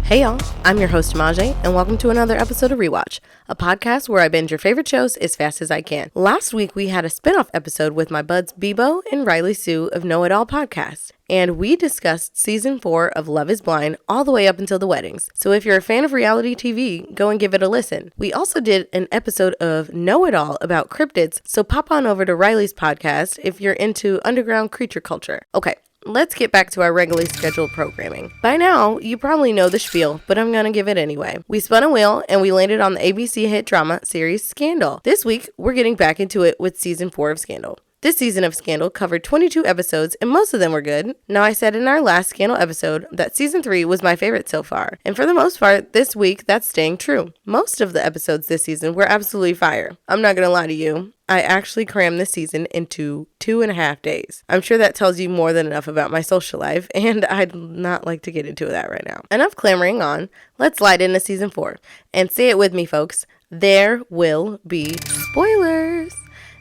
Hey y'all, I'm your host Maje, and welcome to another episode of Rewatch, a podcast where I binge your favorite shows as fast as I can. Last week we had a spin-off episode with my buds Bebo and Riley Sue of Know It All podcast, and we discussed season 4 of Love is Blind all the way up until the weddings. So if you're a fan of reality TV, go and give it a listen. We also did an episode of Know It All about cryptids, so pop on over to Riley's podcast if you're into underground creature culture. Okay. Let's get back to our regularly scheduled programming. By now, you probably know the spiel, but I'm gonna give it anyway. We spun a wheel and we landed on the ABC hit drama series Scandal. This week, we're getting back into it with season 4 of Scandal. This season of Scandal covered 22 episodes, and most of them were good. Now, I said in our last Scandal episode that season 3 was my favorite so far, and for the most part, this week, that's staying true. Most of the episodes this season were absolutely fire. I'm not gonna lie to you. I actually crammed this season into 2.5 days. I'm sure that tells you more than enough about my social life, and I'd not like to get into that right now. Enough clamoring on. Let's slide into season 4. And say it with me, folks. There will be spoilers.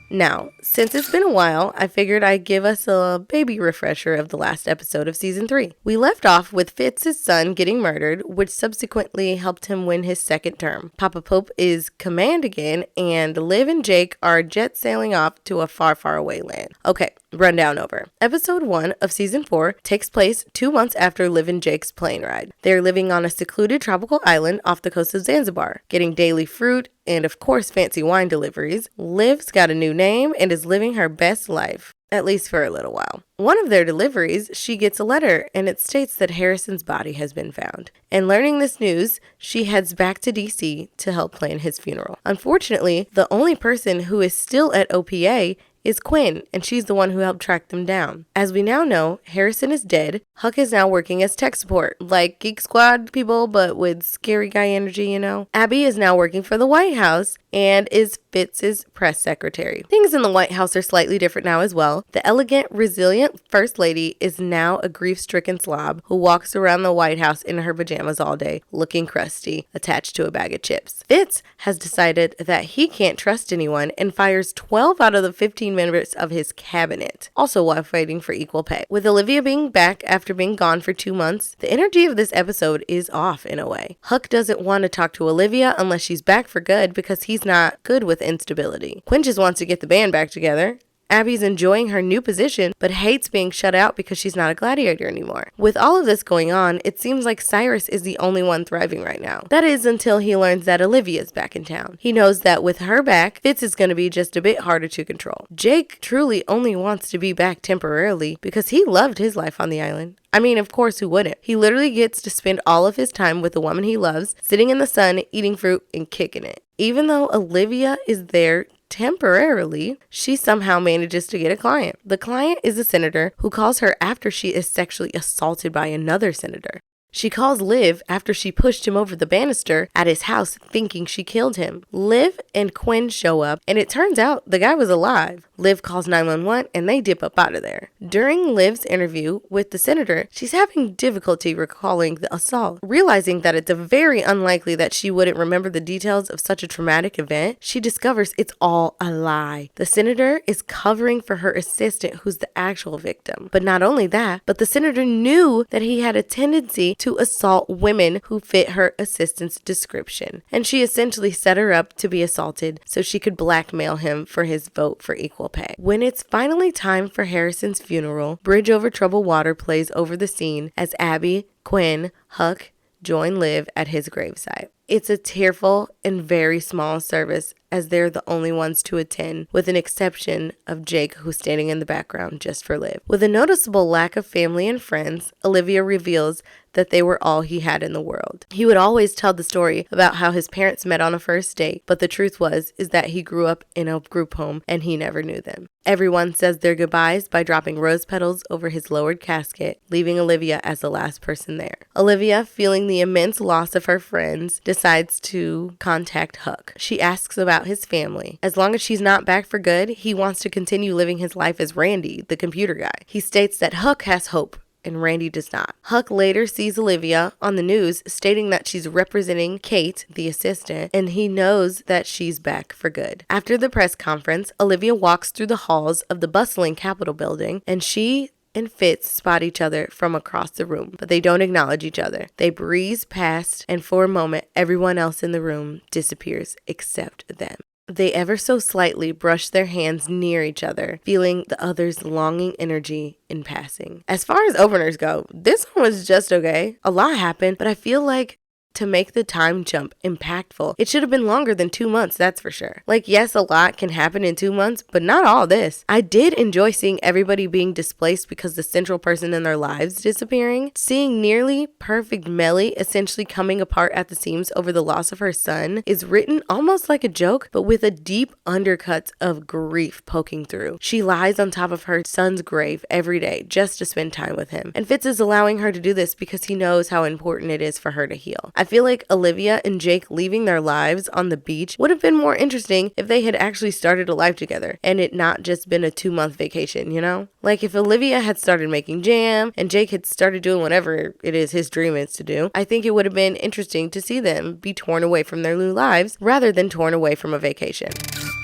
Now, since it's been a while, I figured I'd give us a baby refresher of the last episode of season 3. We left off with Fitz's son getting murdered, which subsequently helped him win his second term. Papa Pope is command again, and Liv and Jake are jet sailing off to a far, far away land. Okay, rundown over. Episode 1 of season 4 takes place 2 months after Liv and Jake's plane ride. They're living on a secluded tropical island off the coast of Zanzibar, getting daily fruit and of course fancy wine deliveries. Liv's got a new name and is living her best life, at least for a little while. One of their deliveries, she gets a letter, and it states that Harrison's body has been found. And learning this news, she heads back to DC to help plan his funeral. Unfortunately, the only person who is still at OPA is Quinn, and she's the one who helped track them down. As we now know, Harrison is dead. Huck is now working as tech support, like Geek Squad people, but with scary guy energy, you know? Abby is now working for the White House and is Fitz's press secretary. Things in the White House are slightly different now as well. The elegant, resilient First Lady is now a grief-stricken slob who walks around the White House in her pajamas all day, looking crusty, attached to a bag of chips. Fitz has decided that he can't trust anyone and fires 12 out of the 15 members of his cabinet, also while fighting for equal pay. With Olivia being back after being gone for 2 months, the energy of this episode is off in a way. Huck doesn't want to talk to Olivia unless she's back for good because he's not good with instability. Quinn just wants to get the band back together. Abby's enjoying her new position, but hates being shut out because she's not a gladiator anymore. With all of this going on, it seems like Cyrus is the only one thriving right now. That is until he learns that Olivia's back in town. He knows that with her back, Fitz is going to be just a bit harder to control. Jake truly only wants to be back temporarily because he loved his life on the island. I mean, of course, who wouldn't? He literally gets to spend all of his time with the woman he loves, sitting in the sun, eating fruit, and kicking it. Even though Olivia is there temporarily, she somehow manages to get a client. The client is a senator who calls her after she is sexually assaulted by another senator. She calls Liv after she pushed him over the banister at his house thinking she killed him. Liv and Quinn show up, and it turns out the guy was alive. Liv calls 911 and they dip up out of there. During Liv's interview with the senator, she's having difficulty recalling the assault. Realizing that it's very unlikely that she wouldn't remember the details of such a traumatic event, she discovers it's all a lie. The senator is covering for her assistant who's the actual victim. But not only that, but the senator knew that he had a tendency to assault women who fit her assistant's description. And she essentially set her up to be assaulted so she could blackmail him for his vote for equal pay. When it's finally time for Harrison's funeral, Bridge Over Troubled Water plays over the scene as Abby, Quinn, Huck join Liv at his gravesite. It's a tearful and very small service as they're the only ones to attend, with an exception of Jake, who's standing in the background just for Liv. With a noticeable lack of family and friends, Olivia reveals that they were all he had in the world. He would always tell the story about how his parents met on a first date, but the truth is that he grew up in a group home and he never knew them. Everyone says their goodbyes by dropping rose petals over his lowered casket, leaving Olivia as the last person there. Olivia, feeling the immense loss of her friends, decides to contact Huck. She asks about his family. As long as she's not back for good, he wants to continue living his life as Randy, the computer guy. He states that Huck has hope and Randy does not. Huck later sees Olivia on the news stating that she's representing Kate, the assistant, and he knows that she's back for good. After the press conference, Olivia walks through the halls of the bustling Capitol building, and she and Fitz spot each other from across the room, but they don't acknowledge each other. They breeze past, and for a moment, everyone else in the room disappears except them. They ever so slightly brush their hands near each other, feeling the other's longing energy in passing. As far as openers go, this one was just okay. A lot happened, but I feel like to make the time jump impactful, it should have been longer than 2 months, that's for sure. Like, yes, a lot can happen in 2 months, but not all this. I did enjoy seeing everybody being displaced because the central person in their lives disappearing. Seeing nearly perfect Mellie essentially coming apart at the seams over the loss of her son is written almost like a joke, but with a deep undercuts of grief poking through. She lies on top of her son's grave every day just to spend time with him. And Fitz is allowing her to do this because he knows how important it is for her to heal. I feel like Olivia and Jake leaving their lives on the beach would have been more interesting if they had actually started a life together and it not just been a 2-month vacation, you know? Like if Olivia had started making jam and Jake had started doing whatever it is his dream is to do, I think it would have been interesting to see them be torn away from their new lives rather than torn away from a vacation.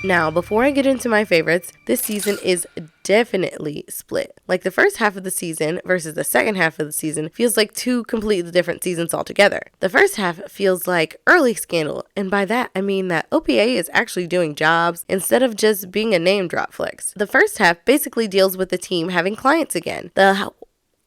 Now, before I get into my favorites, this season is definitely split. Like the first half of the season versus the second half of the season feels like 2 completely different seasons altogether. The first half feels like early scandal, and by that I mean that OPA is actually doing jobs instead of just being a name drop flex. The first half basically deals with the team having clients again.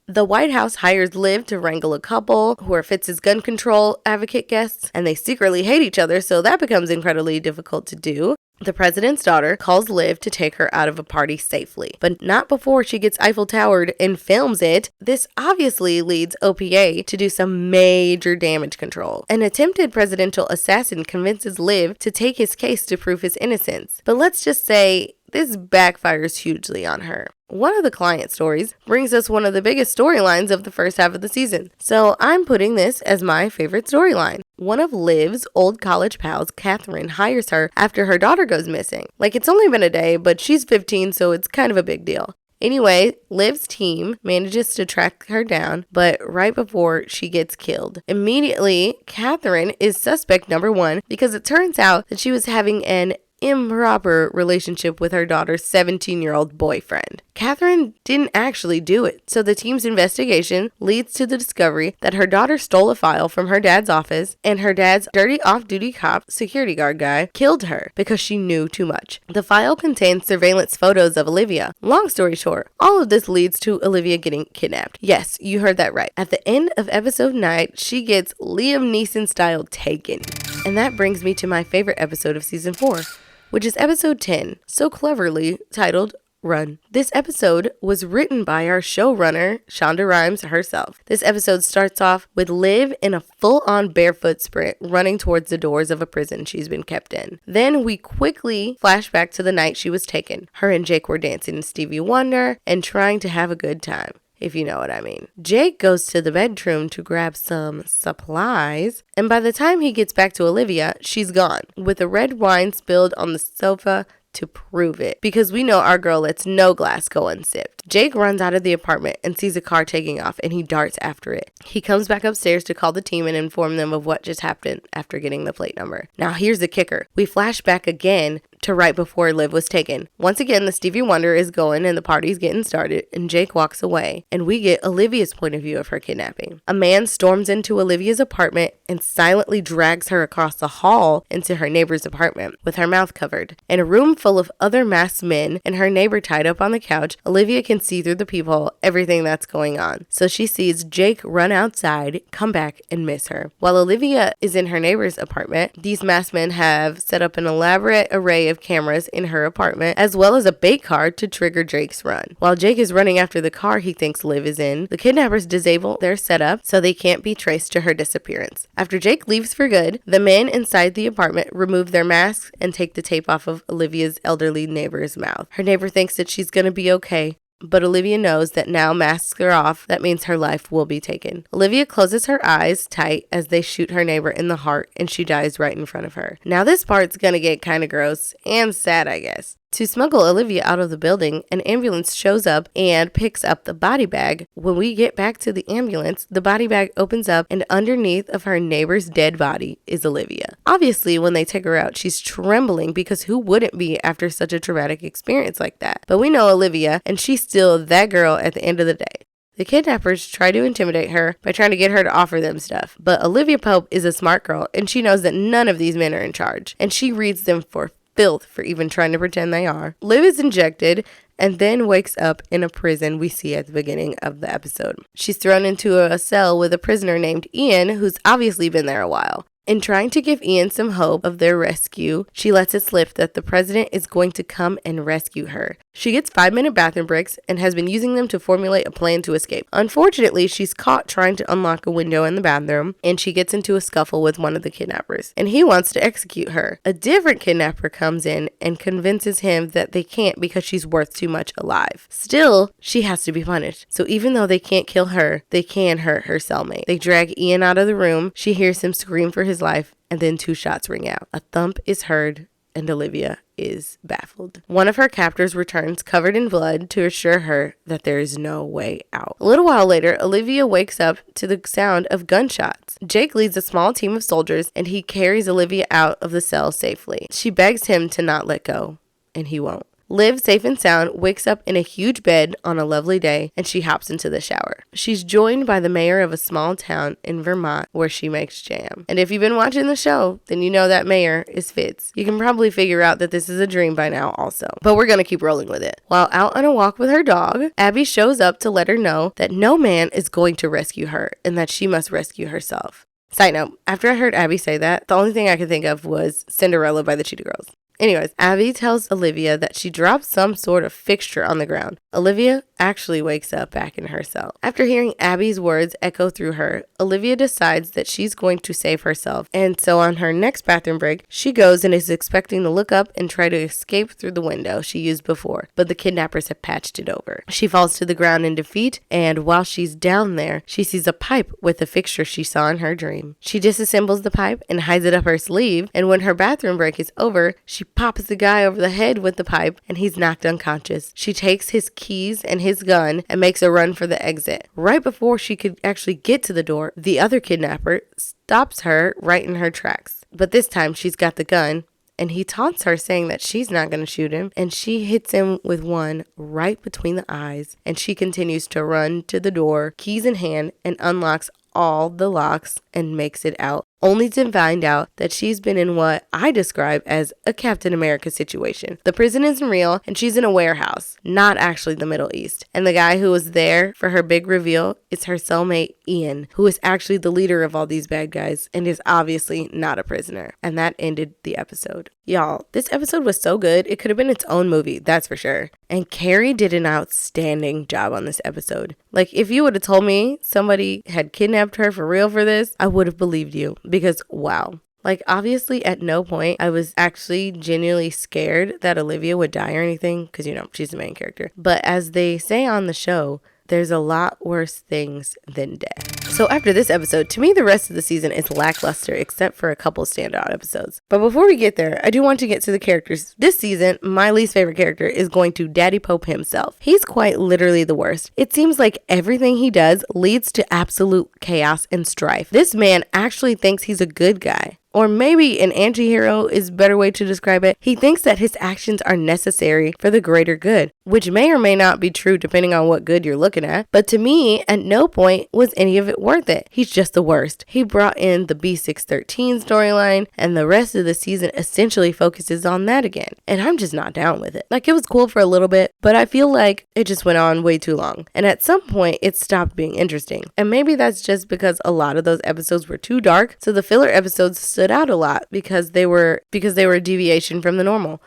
The White House hires Liv to wrangle a couple who are Fitz's gun control advocate guests, and they secretly hate each other, so that becomes incredibly difficult to do. The president's daughter calls Liv to take her out of a party safely, but not before she gets Eiffel Towered and films it. This obviously leads OPA to do some major damage control. An attempted presidential assassin convinces Liv to take his case to prove his innocence, but let's just say this backfires hugely on her. One of the client stories brings us one of the biggest storylines of the first half of the season, so I'm putting this as my favorite storyline. One of Liv's old college pals, Catherine, hires her after her daughter goes missing. Like, it's only been a day, but she's 15, so it's kind of a big deal. Anyway, Liv's team manages to track her down, but right before she gets killed. Immediately, Catherine is suspect number 1 because it turns out that she was having an improper relationship with her daughter's 17-year-old boyfriend. Catherine didn't actually do it, so the team's investigation leads to the discovery that her daughter stole a file from her dad's office, and her dad's dirty off-duty cop, security guard guy, killed her because she knew too much. The file contains surveillance photos of Olivia. Long story short, all of this leads to Olivia getting kidnapped. Yes, you heard that right. At the end of episode 9, she gets Liam Neeson style taken. And that brings me to my favorite episode of season 4, which is episode 10, so cleverly titled Run. This episode was written by our showrunner, Shonda Rhimes herself. This episode starts off with Liv in a full-on barefoot sprint running towards the doors of a prison she's been kept in. Then we quickly flash back to the night she was taken. Her and Jake were dancing Stevie Wonder and trying to have a good time, if you know what I mean. Jake goes to the bedroom to grab some supplies, and by the time he gets back to Olivia, she's gone, with the red wine spilled on the sofa to prove it, because we know our girl lets no glass go unsipped. Jake runs out of the apartment and sees a car taking off, and he darts after it. He comes back upstairs to call the team and inform them of what just happened after getting the plate number. Now here's the kicker. We flash back again to right before Liv was taken. Once again, the Stevie Wonder is going and the party's getting started, and Jake walks away, and we get Olivia's point of view of her kidnapping. A man storms into Olivia's apartment and silently drags her across the hall into her neighbor's apartment with her mouth covered. In a room full of other masked men and her neighbor tied up on the couch, Olivia can see through the peephole everything that's going on. So she sees Jake run outside, come back, and miss her. While Olivia is in her neighbor's apartment, these masked men have set up an elaborate array of cameras in her apartment, as well as a bait card to trigger Jake's run. While Jake is running after the car he thinks Liv is in, the kidnappers disable their setup so they can't be traced to her disappearance. After Jake leaves for good, the men inside the apartment remove their masks and take the tape off of Olivia's elderly neighbor's mouth. Her neighbor thinks that she's gonna be okay, but Olivia knows that now masks are off, that means her life will be taken. Olivia closes her eyes tight as they shoot her neighbor in the heart, and she dies right in front of her. Now this part's gonna get kind of gross and sad, I guess. To smuggle Olivia out of the building, an ambulance shows up and picks up the body bag. When we get back to the ambulance, the body bag opens up and underneath of her neighbor's dead body is Olivia. Obviously, when they take her out, she's trembling because who wouldn't be after such a traumatic experience like that? But we know Olivia, and she's still that girl at the end of the day. The kidnappers try to intimidate her by trying to get her to offer them stuff. But Olivia Pope is a smart girl, and she knows that none of these men are in charge. And she reads them for filth for even trying to pretend they are. Liv is injected and then wakes up in a prison we see at the beginning of the episode. She's thrown into a cell with a prisoner named Ian, who's obviously been there a while. In trying to give Ian some hope of their rescue, she lets it slip that the president is going to come and rescue her. She gets 5-minute bathroom breaks and has been using them to formulate a plan to escape. Unfortunately, she's caught trying to unlock a window in the bathroom, and she gets into a scuffle with one of the kidnappers, and he wants to execute her. A different kidnapper comes in and convinces him that they can't because she's worth too much alive. Still, she has to be punished. So even though they can't kill her, they can hurt her cellmate. They drag Ian out of the room. She hears him scream for his life, and then 2 shots ring out. A thump is heard, and Olivia is baffled. One of her captors returns covered in blood to assure her that there is no way out. A little while later, Olivia wakes up to the sound of gunshots. Jake leads a small team of soldiers, and he carries Olivia out of the cell safely. She begs him to not let go, and he won't. Liv, safe and sound, wakes up in a huge bed on a lovely day, and she hops into the shower. She's joined by the mayor of a small town in Vermont where she makes jam. And if you've been watching the show, then you know that mayor is Fitz. You can probably figure out that this is a dream by now also. But we're going to keep rolling with it. While out on a walk with her dog, Abby shows up to let her know that no man is going to rescue her and that she must rescue herself. Side note, after I heard Abby say that, the only thing I could think of was Cinderella by the Cheetah Girls. Anyways, Abby tells Olivia that she dropped some sort of fixture on the ground. Olivia actually wakes up back in her cell. After hearing Abby's words echo through her, Olivia decides that she's going to save herself. And so on her next bathroom break, she goes and is expecting to look up and try to escape through the window she used before, but the kidnappers have patched it over. She falls to the ground in defeat, and while she's down there, she sees a pipe with a fixture she saw in her dream. She disassembles the pipe and hides it up her sleeve, and when her bathroom break is over, she pops the guy over the head with the pipe, and he's knocked unconscious. She takes his keys and his gun and makes a run for the exit. Right before she could actually get to the door, the other kidnapper stops her right in her tracks. But this time she's got the gun, and he taunts her saying that she's not going to shoot him, and she hits him with one right between the eyes, and she continues to run to the door, keys in hand, and unlocks all the locks and makes it out, only to find out that she's been in what I describe as a Captain America situation. The prison isn't real, and she's in a warehouse, not actually the Middle East. And the guy who was there for her big reveal is her cellmate, Ian, who is actually the leader of all these bad guys and is obviously not a prisoner. And that ended the episode. Y'all, this episode was so good, it could have been its own movie, that's for sure. And Carrie did an outstanding job on this episode. Like, if you would have told me somebody had kidnapped her for real for this, I would have believed you, because wow. Like, obviously, at no point I was actually genuinely scared that Olivia would die or anything, because, you know, she's the main character. But as they say on the show, there's a lot worse things than death. So after this episode, to me, the rest of the season is lackluster, except for a couple standout episodes. But before we get there, I do want to get to the characters. This season, my least favorite character is going to Daddy Pope himself. He's quite literally the worst. It seems like everything he does leads to absolute chaos and strife. This man actually thinks he's a good guy. Or maybe an anti-hero is a better way to describe it. He thinks that his actions are necessary for the greater good, which may or may not be true depending on what good you're looking at. But to me, at no point was any of it worth it. He's just the worst. He brought in the B613 storyline, and the rest of the season essentially focuses on that again. And I'm just not down with it. Like, it was cool for a little bit, but I feel like it just went on way too long. And at some point, it stopped being interesting. And maybe that's just because a lot of those episodes were too dark, so the filler episodes stood out a lot because they were a deviation from the normal.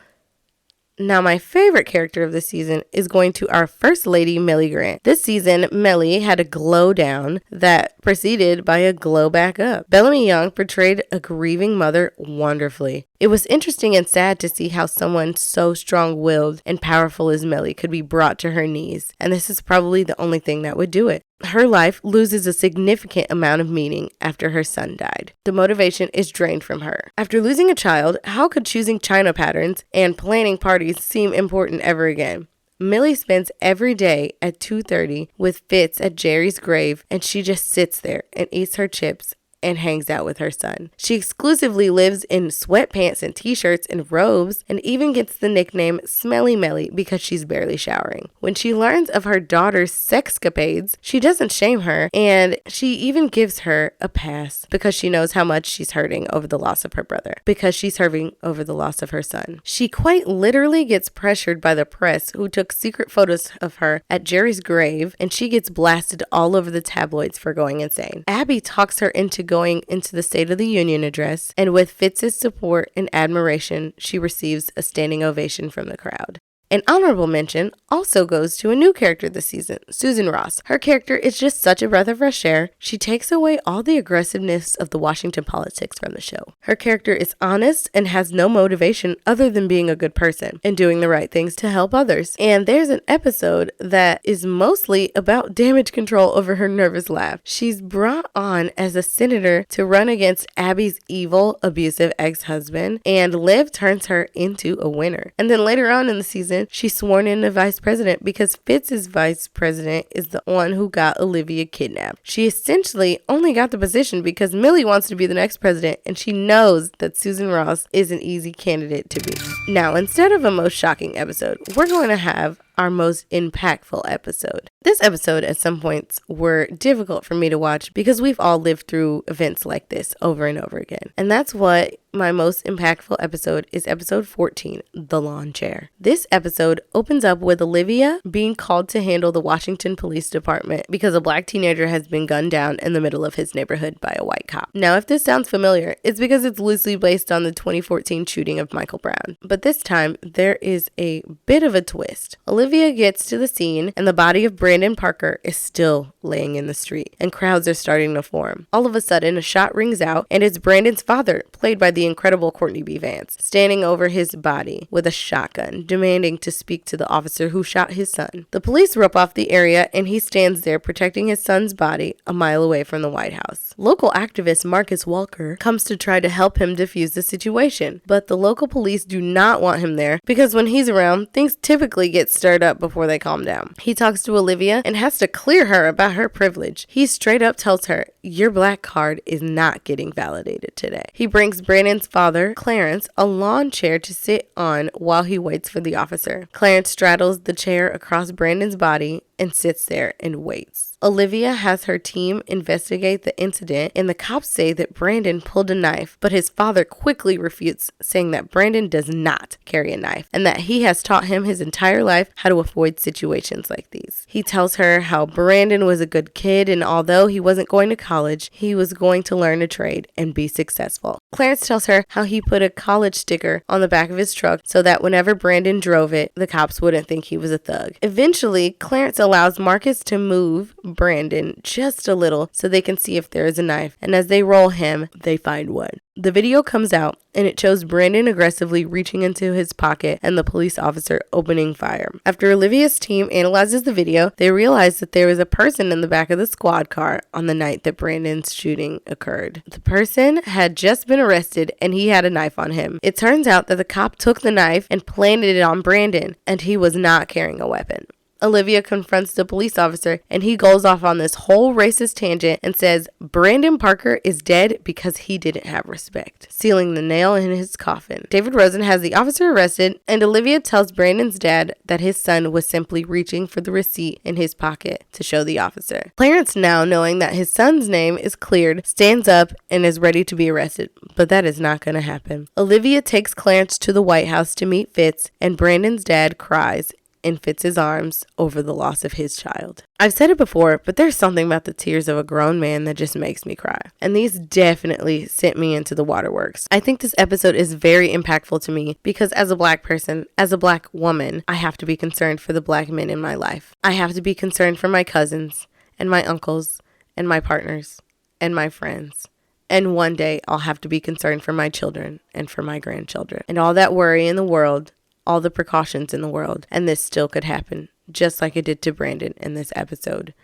Now, my favorite character of this season is going to our First Lady, Mellie Grant. This season, Mellie had a glow down that preceded by a glow back up. Bellamy Young portrayed a grieving mother wonderfully. It was interesting and sad to see how someone so strong-willed and powerful as Mellie could be brought to her knees, and this is probably the only thing that would do it. Her life loses a significant amount of meaning after her son died. The motivation is drained from her. After losing a child, how could choosing china patterns and planning parties seem important ever again? Mellie spends every day at 2:30 with Fitz at Jerry's grave, and she just sits there and eats her chips and hangs out with her son. She exclusively lives in sweatpants and t-shirts and robes, and even gets the nickname Smelly Mellie because she's barely showering. When she learns of her daughter's sexcapades, she doesn't shame her, and she even gives her a pass because she knows how much she's hurting over the loss of her brother, because she's hurting over the loss of her son. She quite literally gets pressured by the press, who took secret photos of her at Jerry's grave, and she gets blasted all over the tabloids for going insane. Abby talks her into going into the State of the Union address, and with Fitz's support and admiration, she receives a standing ovation from the crowd. An honorable mention also goes to a new character this season, Susan Ross. Her character is just such a breath of fresh air. She takes away all the aggressiveness of the Washington politics from the show. Her character is honest and has no motivation other than being a good person and doing the right things to help others. And there's an episode that is mostly about damage control over her nervous laugh. She's brought on as a senator to run against Abby's evil, abusive ex-husband, and Liv turns her into a winner. And then later on in the season, she's sworn in as vice president because Fitz's vice president is the one who got Olivia kidnapped. She essentially only got the position because Mellie wants to be the next president, and she knows that Susan Ross is an easy candidate to be. Now, instead of a most shocking episode, we're going to have our most impactful episode. This episode at some points were difficult for me to watch because we've all lived through events like this over and over again. And that's what my most impactful episode is, episode 14, The Lawn Chair. This episode opens up with Olivia being called to handle the Washington Police Department because a black teenager has been gunned down in the middle of his neighborhood by a white cop. Now, if this sounds familiar, it's because it's loosely based on the 2014 shooting of Michael Brown. But this time, there is a bit of a twist. Olivia gets to the scene, and the body of Brandon Parker is still laying in the street, and crowds are starting to form. All of a sudden, a shot rings out, and it's Brandon's father, played by the incredible Courtney B. Vance, standing over his body with a shotgun, demanding to speak to the officer who shot his son. The police rope off the area, and he stands there protecting his son's body a mile away from the White House. Local activist Marcus Walker comes to try to help him defuse the situation, but the local police do not want him there because when he's around, things typically get stirred up before they calm down. He talks to Olivia and has to clear her about her privilege. He straight up tells her, "Your black card is not getting validated today." He brings Brandon's father, Clarence, a lawn chair to sit on while he waits for the officer. Clarence straddles the chair across Brandon's body and sits there and waits. Olivia has her team investigate the incident, and the cops say that Brandon pulled a knife, but his father quickly refutes, saying that Brandon does not carry a knife and that he has taught him his entire life how to avoid situations like these. He tells her how Brandon was a good kid, and although he wasn't going to college, he was going to learn a trade and be successful. Clarence tells her how he put a college sticker on the back of his truck so that whenever Brandon drove it, the cops wouldn't think he was a thug. Eventually, Clarence allows Marcus to move Brandon just a little so they can see if there is a knife, and as they roll him, they find one. The video comes out, and it shows Brandon aggressively reaching into his pocket and the police officer opening fire. After Olivia's team analyzes the video, they realize that there was a person in the back of the squad car on the night that Brandon's shooting occurred. The person had just been arrested, and he had a knife on him. It turns out that the cop took the knife and planted it on Brandon, and he was not carrying a weapon. Olivia confronts the police officer, and he goes off on this whole racist tangent and says Brandon Parker is dead because he didn't have respect, sealing the nail in his coffin. David Rosen has the officer arrested, and Olivia tells Brandon's dad that his son was simply reaching for the receipt in his pocket to show the officer. Clarence, now knowing that his son's name is cleared, stands up and is ready to be arrested, but that is not going to happen. Olivia takes Clarence to the White House to meet Fitz, and Brandon's dad cries in Fitz's arms over the loss of his child. I've said it before, but there's something about the tears of a grown man that just makes me cry. And these definitely sent me into the waterworks. I think this episode is very impactful to me because as a black person, as a black woman, I have to be concerned for the black men in my life. I have to be concerned for my cousins and my uncles and my partners and my friends And one day I'll have to be concerned for my children and for my grandchildren. And all that worry in the world, all the precautions in the world. And this still could happen, just like it did to Brandon in this episode.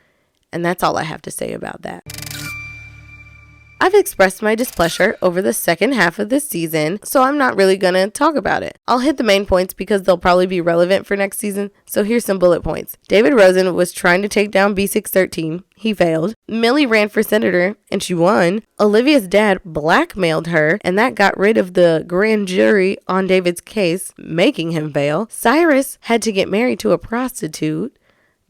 And that's all I have to say about that. I've expressed my displeasure over the second half of this season, so I'm not really gonna talk about it. I'll hit the main points because they'll probably be relevant for next season, so here's some bullet points. David Rosen was trying to take down B613. He failed. Mellie ran for senator, and she won. Olivia's dad blackmailed her, and that got rid of the grand jury on David's case, making him fail. Cyrus had to get married to a prostitute.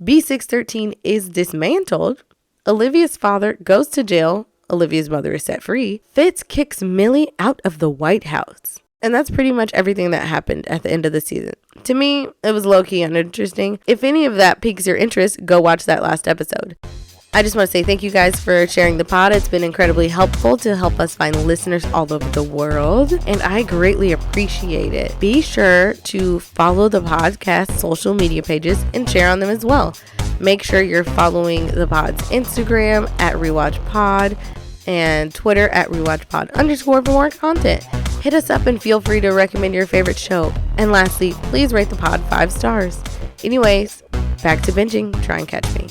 B613 is dismantled. Olivia's father goes to jail. Olivia's mother is set free. Fitz kicks Mellie out of the White House. And that's pretty much everything that happened at the end of the season. To me, it was low-key uninteresting. If any of that piques your interest, go watch that last episode. I just want to say thank you guys for sharing the pod. It's been incredibly helpful to help us find listeners all over the world, and I greatly appreciate it. Be sure to follow the podcast social media pages and share on them as well. Make sure you're following the pod's Instagram at rewatchpod and Twitter at rewatchpod_ for more content. Hit us up and feel free to recommend your favorite show. And lastly, please rate the pod 5 stars. Anyways, back to binging. Try and catch me.